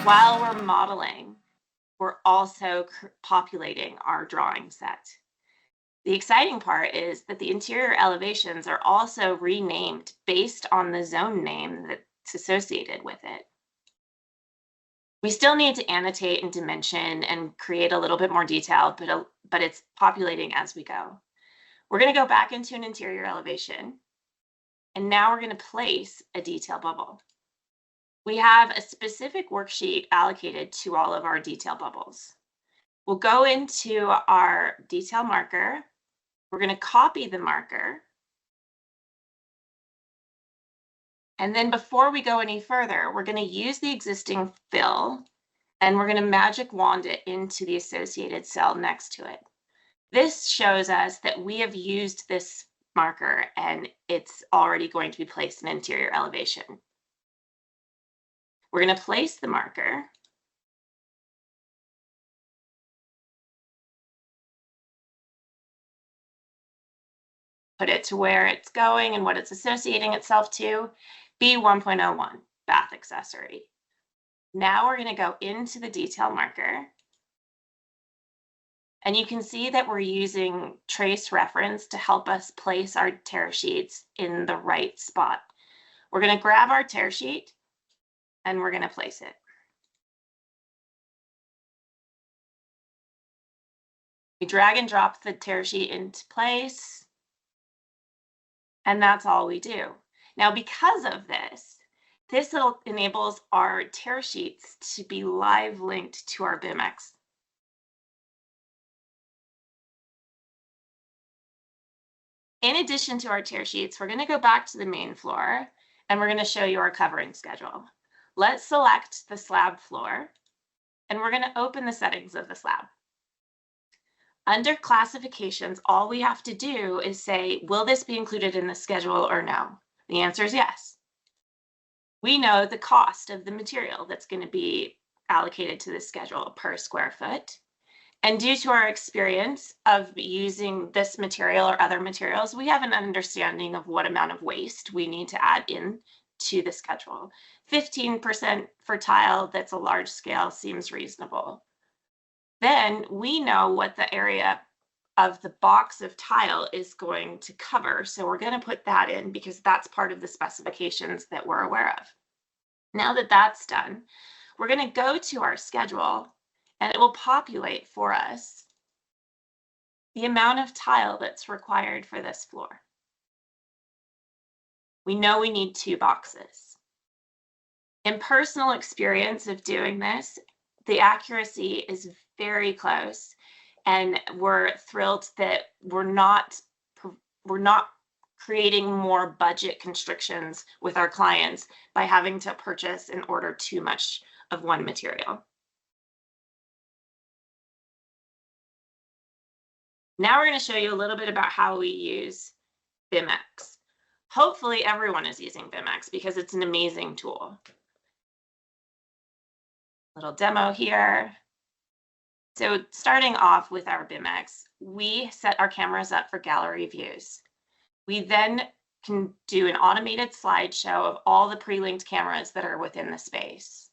while we're modeling, we're also populating our drawing set. The exciting part is that the interior elevations are also renamed based on the zone name that's associated with it. We still need to annotate and dimension and create a little bit more detail, but it's populating as we go. We're going to go back into an interior elevation, and now we're going to place a detail bubble. We have a specific worksheet allocated to all of our detail bubbles. We'll go into our detail marker. We're going to copy the marker. And then before we go any further, we're going to use the existing fill, and we're going to magic wand it into the associated cell next to it. This shows us that we have used this marker and it's already going to be placed in interior elevation. We're going to place the marker. Put it to where it's going and what it's associating itself to. B1.01, bath accessory. Now we're going to go into the detail marker. And you can see that we're using trace reference to help us place our tear sheets in the right spot. We're going to grab our tear sheet and we're going to place it. We drag and drop the tear sheet into place. And that's all we do. Now, because of this enables our tear sheets to be live linked to our BIMx. In addition to our tear sheets, we're going to go back to the main floor and we're going to show you our covering schedule. Let's select the slab floor and we're going to open the settings of the slab. Under classifications, all we have to do is say, will this be included in the schedule or no? The answer is yes. We know the cost of the material that's going to be allocated to the schedule per square foot. And due to our experience of using this material or other materials, we have an understanding of what amount of waste we need to add in to the schedule. 15% for tile that's a large scale seems reasonable. Then we know what the area of the box of tile is going to cover. So we're going to put that in because that's part of the specifications that we're aware of. Now that that's done, we're going to go to our schedule and it will populate for us the amount of tile that's required for this floor. We know we need 2 boxes. In personal experience of doing this, the accuracy is very close, and we're thrilled that we're not creating more budget constrictions with our clients by having to purchase and order too much of one material. Now we're going to show you a little bit about how we use BIMx. Hopefully everyone is using BIMx because it's an amazing tool. Little demo here. So starting off with our BIMx, we set our cameras up for gallery views. We then can do an automated slideshow of all the pre-linked cameras that are within the space.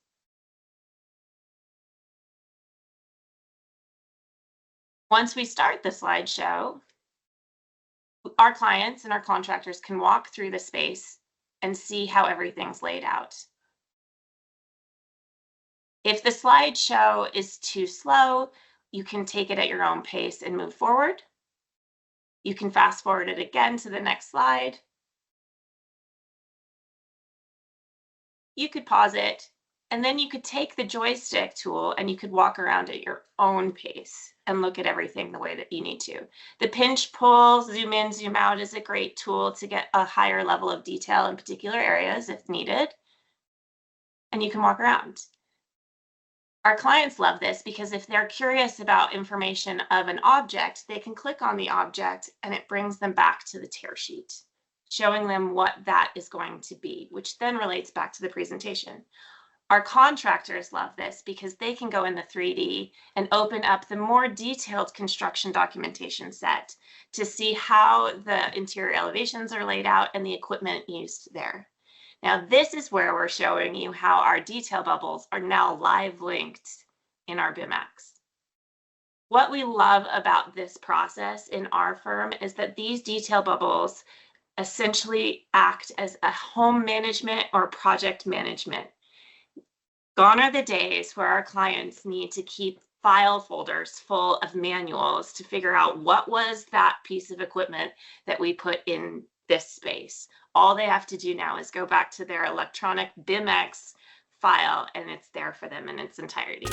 Once we start the slideshow, our clients and our contractors can walk through the space and see how everything's laid out. If the slideshow is too slow, you can take it at your own pace and move forward. You can fast forward it again to the next slide. You could pause it, and then you could take the joystick tool and you could walk around at your own pace and look at everything the way that you need to. The pinch pull, zoom in, zoom out is a great tool to get a higher level of detail in particular areas if needed. And you can walk around. Our clients love this because if they're curious about information of an object, they can click on the object and it brings them back to the tear sheet, showing them what that is going to be, which then relates back to the presentation. Our contractors love this because they can go in the 3D and open up the more detailed construction documentation set to see how the interior elevations are laid out and the equipment used there. Now, this is where we're showing you how our detail bubbles are now live linked in our BIMx. What we love about this process in our firm is that these detail bubbles essentially act as a home management or project management. Gone are the days where our clients need to keep file folders full of manuals to figure out what was that piece of equipment that we put in this space. All they have to do now is go back to their electronic BIMx file, and it's there for them in its entirety.